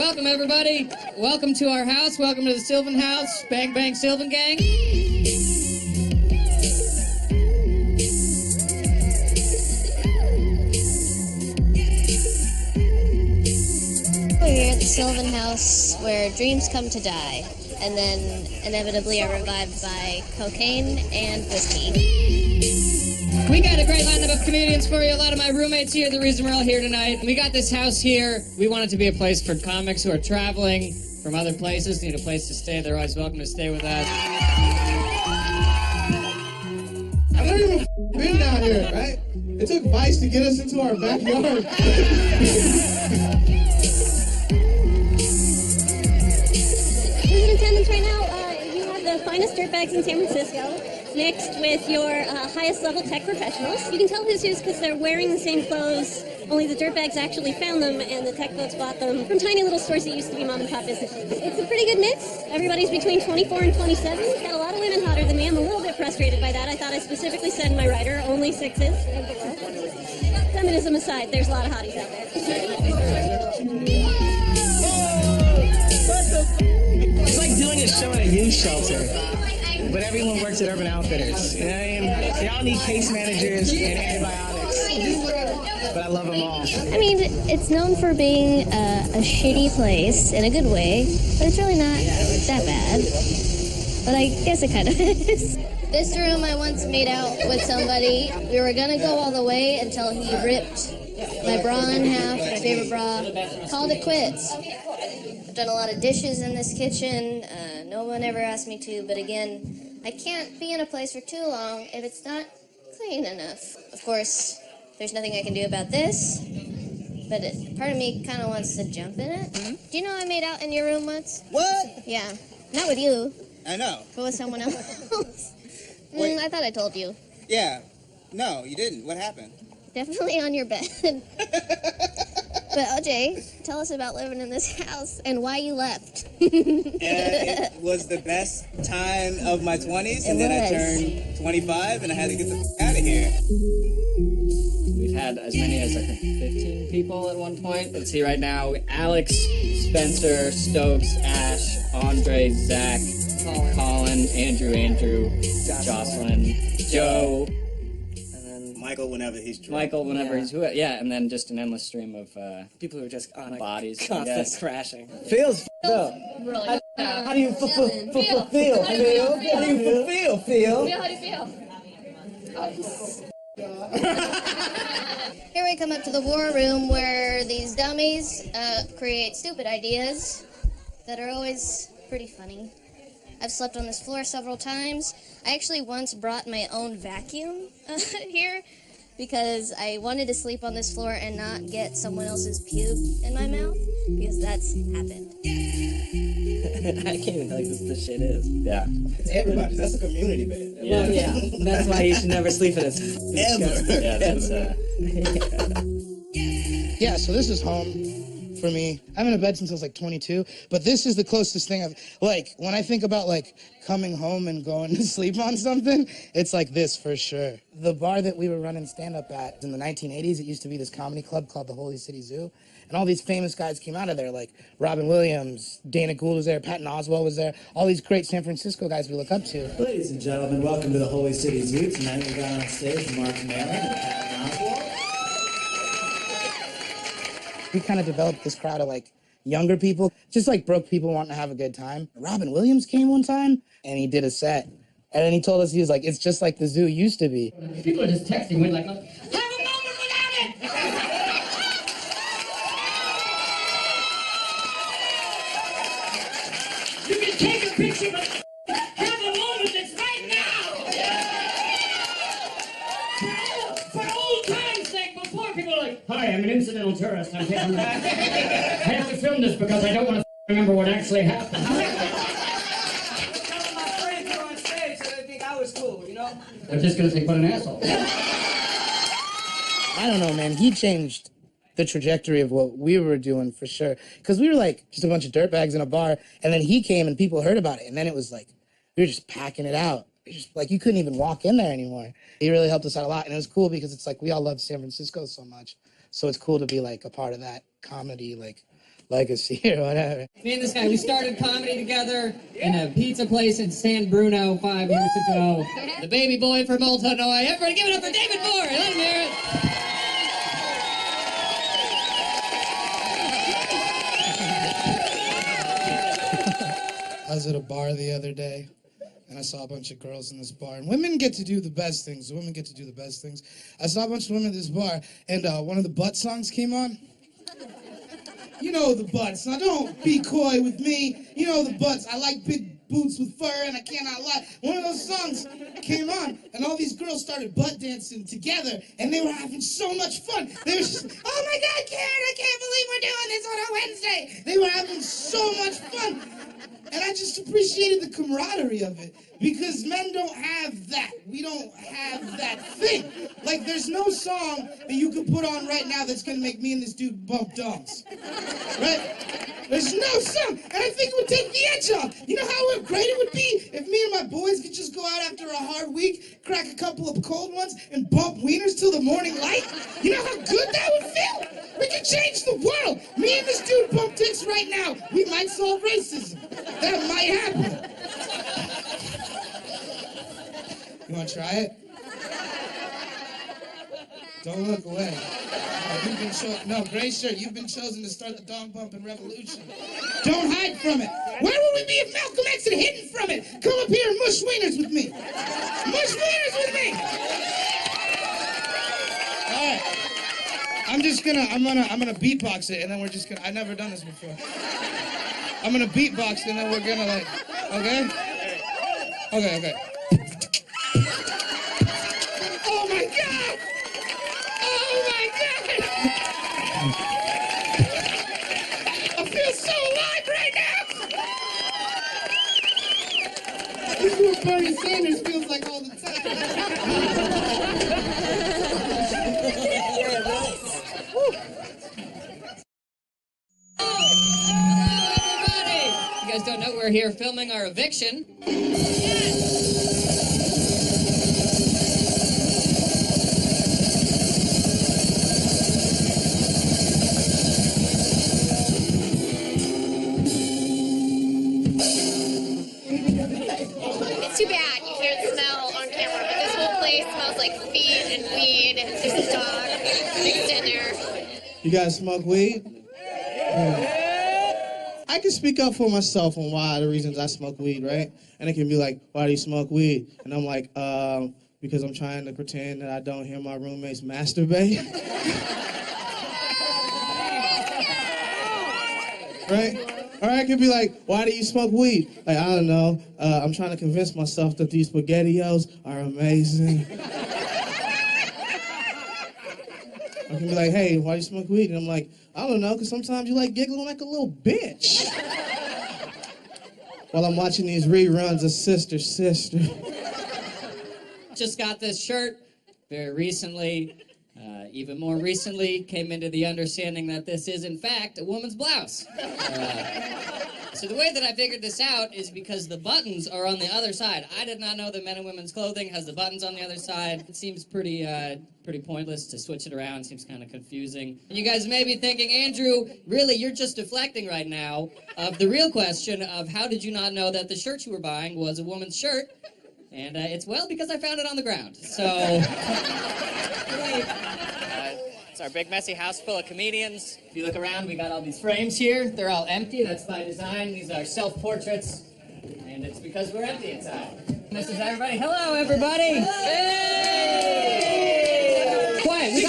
Welcome, everybody. Welcome to our house. Welcome to the Sylvan house. Bang, bang, Sylvan gang. We're here at the Sylvan house where dreams come to die and then inevitably are revived by cocaine and whiskey. We got a great lineup of comedians for you. A lot of my roommates here, the reason we're all here tonight. We got this house here. We want it to be a place for comics who are traveling from other places, need a place to stay. They're always welcome to stay with us. I've never even been down here, right? It took Vice to get us into our backyard. Who's in attendance right now? You have the finest dirtbags in San Francisco, mixed with your highest level tech professionals. You can tell who's who's because they're wearing the same clothes, only the dirtbags actually found them and the tech folks bought them from tiny little stores that used to be mom and pop businesses. It's a pretty good mix. Everybody's between 24 and 27. Got a lot of women hotter than me. I'm a little bit frustrated by that. I thought I specifically said in my writer, only sixes and below. Feminism aside, there's a lot of hotties out there. It's like doing a show at a youth shelter, but everyone works at Urban Outfitters. You know what I mean? They all need case managers and antibiotics, but I love them all. I mean, it's known for being a shitty place in a good way, but it's really not that bad. But I guess it kind of is. This room, I once made out with somebody. We were gonna go all the way until he ripped my bra in half, my favorite bra, called it quits. I've done a lot of dishes in this kitchen. No one ever asked me to, but again, I can't be in a place for too long if it's not clean enough. Of course, there's nothing I can do about this, but part of me kind of wants to jump in it. Mm-hmm. Do you know I made out in your room once? What? Yeah. Not with you, I know. but with someone else. Wait. I thought I told you. Yeah. No, you didn't. What happened? Definitely on your bed. But OJ, tell us about living in this house and why you left. It was the best time of my 20s, and then I turned 25, and I had to get the out of here. We've had as many as, I think, 15 people at one point. Let's see right now. Alex, Spencer, Stokes, Ash, Andre, Zach, Colin, Andrew, Jocelyn, Joe, Michael, whenever he's drunk. Michael, whenever he's yeah, and then just an endless stream of People who are just on a bodies, constant crashing. Feels up. How do you feel? How do you feel? How do you feel? Here we come up to the war room where these dummies create stupid ideas that are always pretty funny. I've slept on this floor several times. I actually once brought my own vacuum here because I wanted to sleep on this floor and not get someone else's puke in my mouth, because that's happened. I can't even tell you what this shit is. Yeah. It's everybody. That's a community bed. Well, yeah. That's why you should never sleep in this. Ever. Yeah, that's, Yeah, so this is home for me. I'm in a bed since I was like 22, but this is the closest thing I've, like, when I think about like coming home and going to sleep on something, it's like this for sure. The bar that we were running stand-up at in the 1980s, it used to be this comedy club called the Holy City Zoo, and all these famous guys came out of there, like Robin Williams, Dana Gould was there, Patton Oswalt was there, all these great San Francisco guys we look up to. Ladies and gentlemen, welcome to the Holy City Zoo. Tonight we got on stage Mark Maron and Patton Oswalt. We kind of developed this crowd of like younger people, just like broke people wanting to have a good time. Robin Williams came one time and he did a set. And then he told us, he was like, it's just like the zoo used to be. people are just texting me like, have a moment without it! You can take a picture, but have a moment that's right now! For old time's sake, before people are like, hi, I'm an incidental tourist, I'm taking back. I have to film this because I don't want to remember what actually happened. Telling my friends who are on stage so they think I was cool, you know? They're just gonna think, what an asshole. I don't know, man. He changed the trajectory of what we were doing for sure. Because we were like just a bunch of dirtbags in a bar, and then he came and people heard about it, and then it was like, we were just packing it out. Just, like, you couldn't even walk in there anymore. He really helped us out a lot, and it was cool because it's like we all love San Francisco so much. So it's cool to be like a part of that comedy, like legacy or whatever. Me and this guy, we started comedy together in a pizza place in San Bruno 5 years ago. The baby boy from Old Hanoi. Everybody give it up for David Moore. Let him hear it. I was at a bar the other day, and I saw a bunch of girls in this bar. And women get to do the best things. Women get to do the best things. I saw a bunch of women at this bar, and one of the butt songs came on. You know the butts. Now don't be coy with me. You know the butts. I like big boots with fur, and I cannot lie. One of those songs came on, and all these girls started butt dancing together, and they were having so much fun. They were just, oh my God, Karen, I can't believe we're doing this on a Wednesday. They were having so much fun. And I just appreciated the camaraderie of it, because men don't have that. We don't have that thing. Like, there's no song that you could put on right now that's gonna make me and this dude bump dumps. Right? There's no song, and I think it would take the edge off. You know how great it would be if me and my boys could just go out after a hard week, crack a couple of cold ones, and bump wieners till the morning light? You know how good that would feel? We could change the world. Me and this dude bump dicks right now. We might solve racism. That might happen. You want to try it? Don't look away. No, gray shirt, you've been chosen to start the dong bumping revolution. Don't hide from it. Where would we be if Malcolm X had hidden from it? Come up here and mush wieners with me. Mush wieners with me. All right. I'm gonna beatbox it, and then we're just gonna, I've never done this before. I'm gonna beatbox, and then we're gonna like, okay? Okay. Oh my God! Oh my God! I feel so alive right now! This is what Bernie Sanders feels like all the time. You guys don't know we're here filming our eviction. It's too bad you can't smell on camera, but this whole place smells like feet and weed. There's a dog mixed in there. You guys smoke weed? Yeah. I can speak up for myself on why the reasons I smoke weed, right? And it can be like, why do you smoke weed? And I'm like, because I'm trying to pretend that I don't hear my roommates masturbate. Right? Or I could be like, why do you smoke weed? Like, I don't know. I'm trying to convince myself that these SpaghettiOs are amazing. I can be like, hey, why do you smoke weed? And I'm like, I don't know, because sometimes you like giggling like a little bitch. While I'm watching these reruns of Sister. Just got this shirt very recently. Even more recently, came into the understanding that this is, in fact, a woman's blouse. So the way that I figured this out is because the buttons are on the other side. I did not know that men and women's clothing has the buttons on the other side. It seems pretty pointless to switch it around. It seems kind of confusing. You guys may be thinking, Andrew, really, you're just deflecting right now of the real question of how did you not know that the shirt you were buying was a woman's shirt? And it's, well, because I found it on the ground. So... It's our big messy house full of comedians. If you look around, we got all these frames here. They're all empty. That's by design. These are self-portraits. And it's because we're empty inside. This is everybody. Hello, everybody. Hey! Quiet. Wait.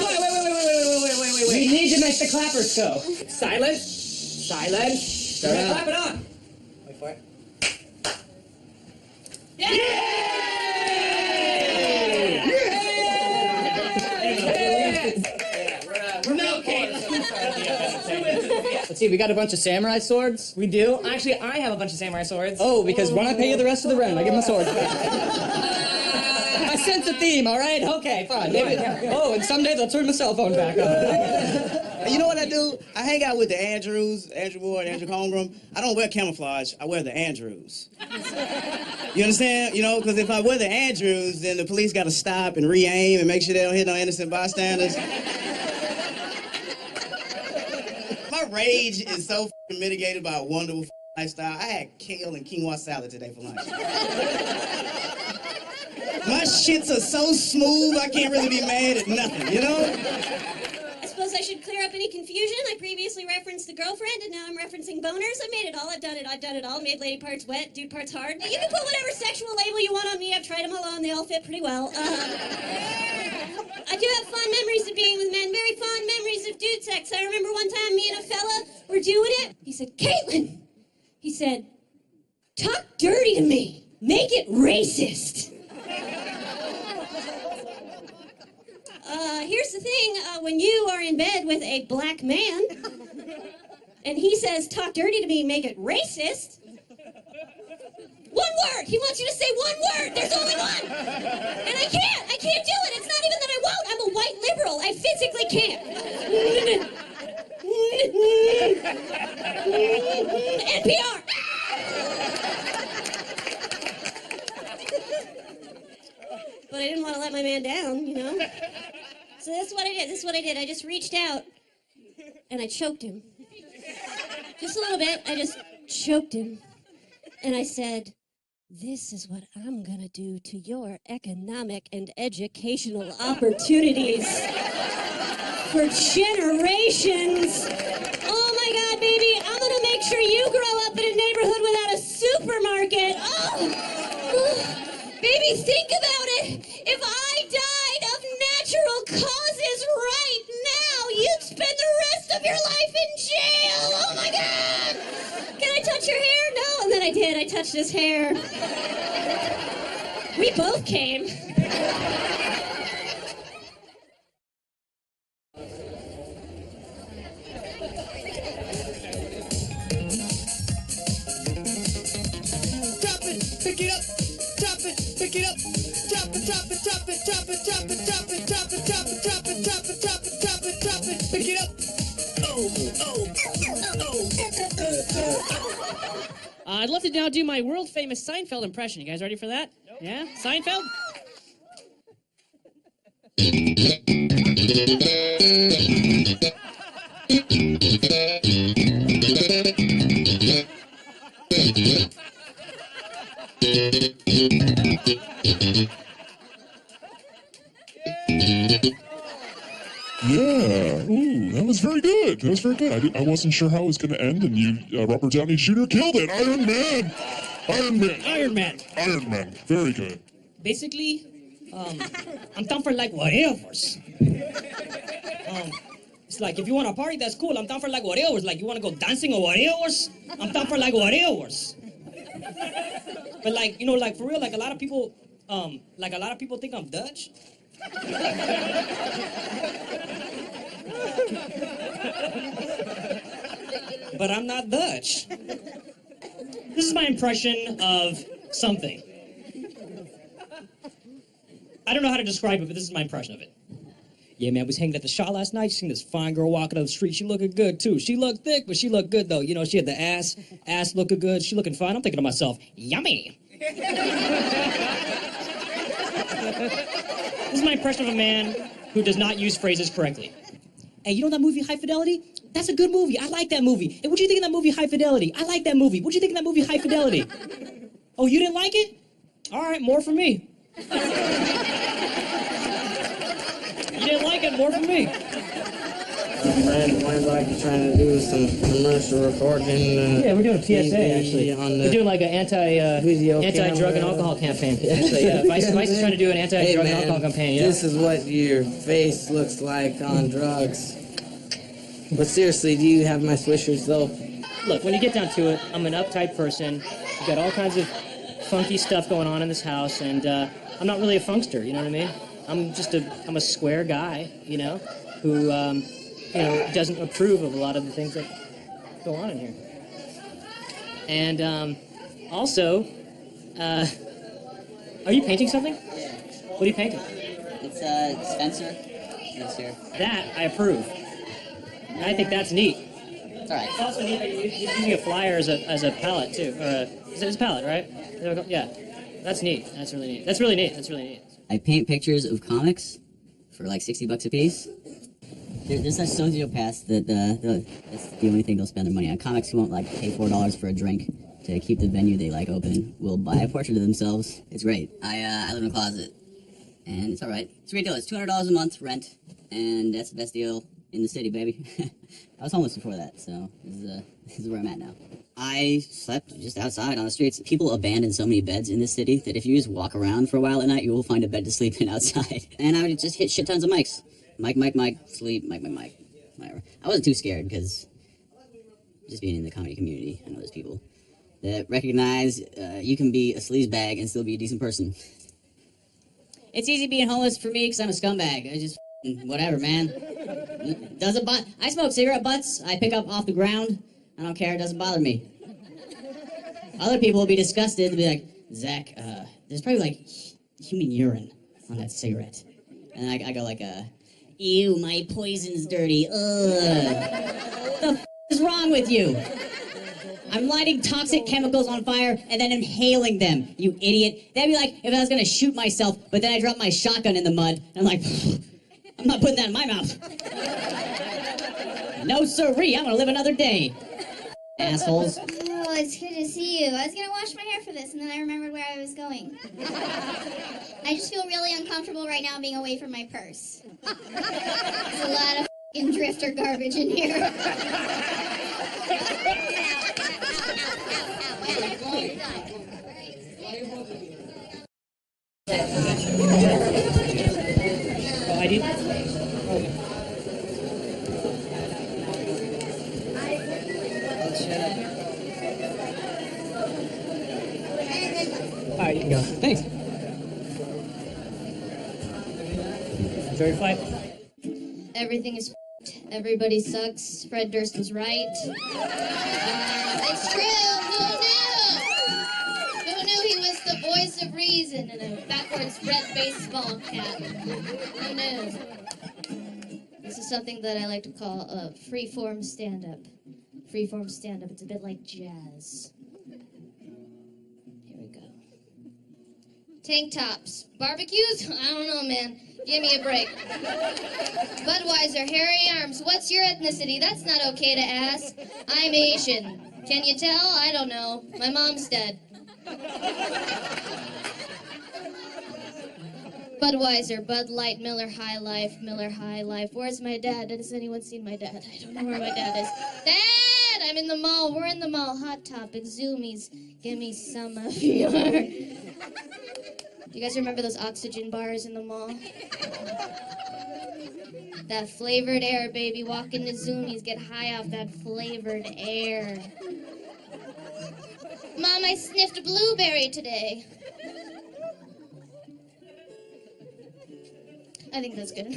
We need to make the clappers go. Silence. Clap it on. Wait for it. Yay! Let's see, we got a bunch of samurai swords. We do? Actually, I have a bunch of samurai swords. Oh, because when I pay you the rest of the rent, I get my sword back. I sense a theme, all right? Okay, fine. Maybe. Oh, and someday they'll turn my cell phone back on. You know what I do? I hang out with the Andrews, Andrew Ward, Andrew Holmgren. I don't wear camouflage. I wear the Andrews. You understand? You know, because if I wear the Andrews, then the police got to stop and re-aim and make sure they don't hit no innocent bystanders. My rage is so mitigated by a wonderful lifestyle. I had kale and quinoa salad today for lunch. My shits are so smooth, I can't really be mad at nothing, you know? I suppose I should clear up any confusion. I previously referenced the girlfriend, and now I'm referencing boners. I made it all. I've done it all. Made lady parts wet, dude parts hard. You can put whatever sexual label you want on me. I've tried them all on. They all fit pretty well. I do have fond memories of being with men. Very fond memories of dude sex. I remember one time me and a fella were doing it. He said, Caitlin. He said, talk dirty to me. Make it racist. Here's the thing, when you are in bed with a black man, and he says, talk dirty to me, make it racist, one word, he wants you to say one word, there's only one, and I can't do it, it's not even that I won't, I'm a white liberal, I physically can't. NPR! But I didn't want to let my man down, you know? So that's what I did. I just reached out and I choked him. Just a little bit. I just choked him. And I said, this is what I'm going to do to your economic and educational opportunities for generations. Oh my God, baby, I'm going to make sure you grow up in a neighborhood without a supermarket. Oh, baby, think about it. If I died of natural causes right now, you'd spend the rest of your life in jail. Oh my God. Can I touch your hair? No. And then I did. I touched his hair. We both came. Drop it, pick it up. Drop it, pick it up. Drop it, drop it, drop it, drop it, drop it, drop it, drop it, drop it, drop it, drop it, drop it, drop it, drop it, pick it up. I'd love to now do my world famous Seinfeld impression. You guys ready for that? Nope. Yeah? Seinfeld? Yeah, ooh, that was very good. That was very good. I wasn't sure how it was going to end, and you, Robert Downey Jr. killed it. Iron Man. Iron Man. Iron Man. Iron Man. Very good. Basically, I'm down for like whatever. It's like, if you want to party, that's cool. I'm down for like whatever. Like, you want to go dancing or whatever? I'm down for like whatever. But like, you know, like for real, like a lot of people think I'm Dutch. But I'm not Dutch. This is my impression of something. I don't know how to describe it, but this is my impression of it. Yeah, man, I was hanging at the Shaw last night. Seen this fine girl walking down the street. She looking good, too. She looked thick, but she looked good, though. You know, she had the ass looking good. She looking fine. I'm thinking to myself, yummy. This is my impression of a man who does not use phrases correctly. Hey, you know that movie High Fidelity? That's a good movie. I like that movie. Hey, what do you think of that movie High Fidelity? I like that movie. What do you think of that movie High Fidelity? Oh, you didn't like it? All right, more for me. You didn't like it, more for me. Mine's like trying to do some commercial recording. Yeah, we're doing a PSA, actually. We're doing like an anti-drug and alcohol campaign. Actually, yeah. Vice is trying to do an anti-drug and alcohol campaign, yeah. This is what your face looks like on drugs. But seriously, do you have my swishers, though? Look, when you get down to it, I'm an uptight person. I've got all kinds of funky stuff going on in this house, and I'm not really a funkster, you know what I mean? I'm a square guy, you know, who, doesn't approve of a lot of the things that go on in here. And also, are you painting something? Yeah. What are you painting? It's Spencer. This here. That I approve. I think that's neat. It's all right. It's also neat that you're using a flyer as a palette too, or it's a palette, right? Yeah, that's neat. That's really neat. That's really neat. I paint pictures of comics for like $60 a piece. They're such sociopaths that that's the only thing they'll spend their money on. Comics who won't like pay $4 for a drink to keep the venue they like open will buy a portrait of themselves. It's great. I live in a closet, and it's all right. It's a great deal. It's $200 a month rent, and that's the best deal in the city, baby. I was homeless before that, so this is where I'm at now. I slept just outside on the streets. People abandon so many beds in this city that if you just walk around for a while at night, you will find a bed to sleep in outside. And I would just hit shit tons of mics. Mic, sleep, mic, whatever. I wasn't too scared because just being in the comedy community, I know there's people that recognize you can be a sleazebag and still be a decent person. It's easy being homeless for me because I'm a scumbag. I just, whatever, man. I smoke cigarette butts I pick up off the ground. I don't care, it doesn't bother me. Other people will be disgusted and be like, Zach, there's probably like human urine on that cigarette. And I go like, ew, my poison's dirty, ugh. The f*** is wrong with you? I'm lighting toxic chemicals on fire and then inhaling them, you idiot. That'd be like if I was gonna shoot myself, but then I dropped my shotgun in the mud, and I'm like, I'm not putting that in my mouth. No siree, I'm gonna live another day. Assholes. Oh, it's good to see you. I was gonna wash my hair for this, and then I remembered where I was going. I just feel really uncomfortable right now being away from my purse. There's a lot of f***ing drifter garbage in here. Oh, I do? All right, you can go. Thanks. Very fine. Everything is f***ed. Everybody sucks. Fred Durst was right. It's true. Who knew? Who knew he was the voice of reason in a backwards red baseball cap? Who knew? This is something that I like to call a freeform stand-up. Freeform stand-up. It's a bit like jazz. Here we go. Tank tops. Barbecues? I don't know, man. Give me a break. Budweiser, hairy arms. What's your ethnicity? That's not okay to ask. I'm Asian. Can you tell? I don't know. My mom's dead. Budweiser, Bud Light, Miller High Life, Miller High Life. Where's my dad? Has anyone seen my dad? I don't know where my dad is. Dad! I'm in the mall. We're in the mall. Hot Topic, Zoomies. Give me some of your... Do you guys remember those oxygen bars in the mall? That flavored air, baby. Walk into Zoomies, get high off that flavored air. Mom, I sniffed a blueberry today. I think that's good.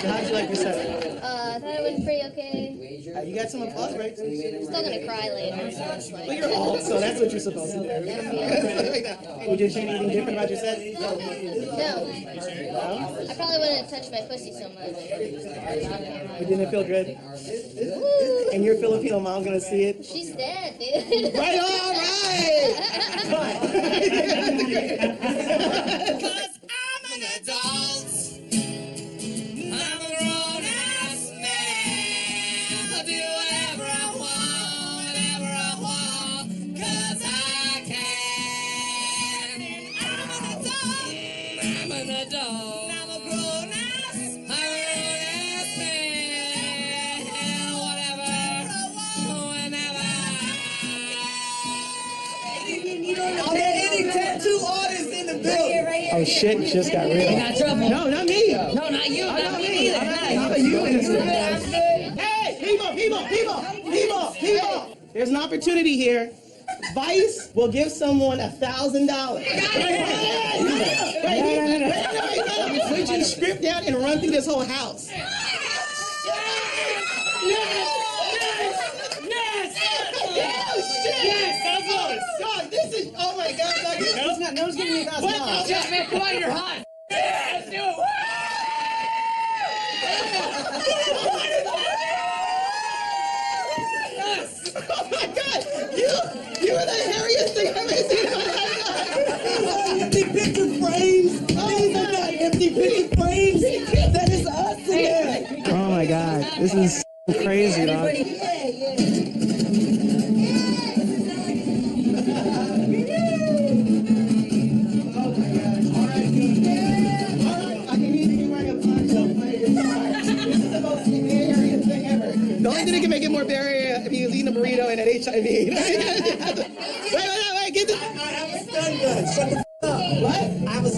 How'd you like your set? I thought it went pretty okay. You got some applause, right? I'm still gonna cry later. Well, you're old, so that's what you're supposed to do. Would you change anything different about your set? No. I probably wouldn't have touched my pussy so much. But didn't it feel good? And your Filipino mom gonna see it? She's dead, dude. Right, all right! Cause I'm an adult. I'm a grown-ass man. I'll do whatever I want, cause I can. I'm an adult. I'm an adult. I'm a grown-ass man. Whatever I want, whenever. Any tattoo artists in the building? Oh shit, it just got real. You got trouble. No, not me. No, not you. Not me either. Not you. Hey, people. There's an opportunity here. Vice will give someone $1,000. Put your script down and run through this whole house. God, this is, oh my God, no one's giving me $1,000. Yeah, man, come on, you're hot. Yeah, let's do it. Oh my God, you are the hairiest thing I've ever seen in my life. Empty picture frames. These are not empty picture frames. That is us again. god, this is crazy, dog. The only thing that can make it more barrier if he was eating a burrito and had HIV. wait, get this. I have a stun gun. Shut the f up. What? I have a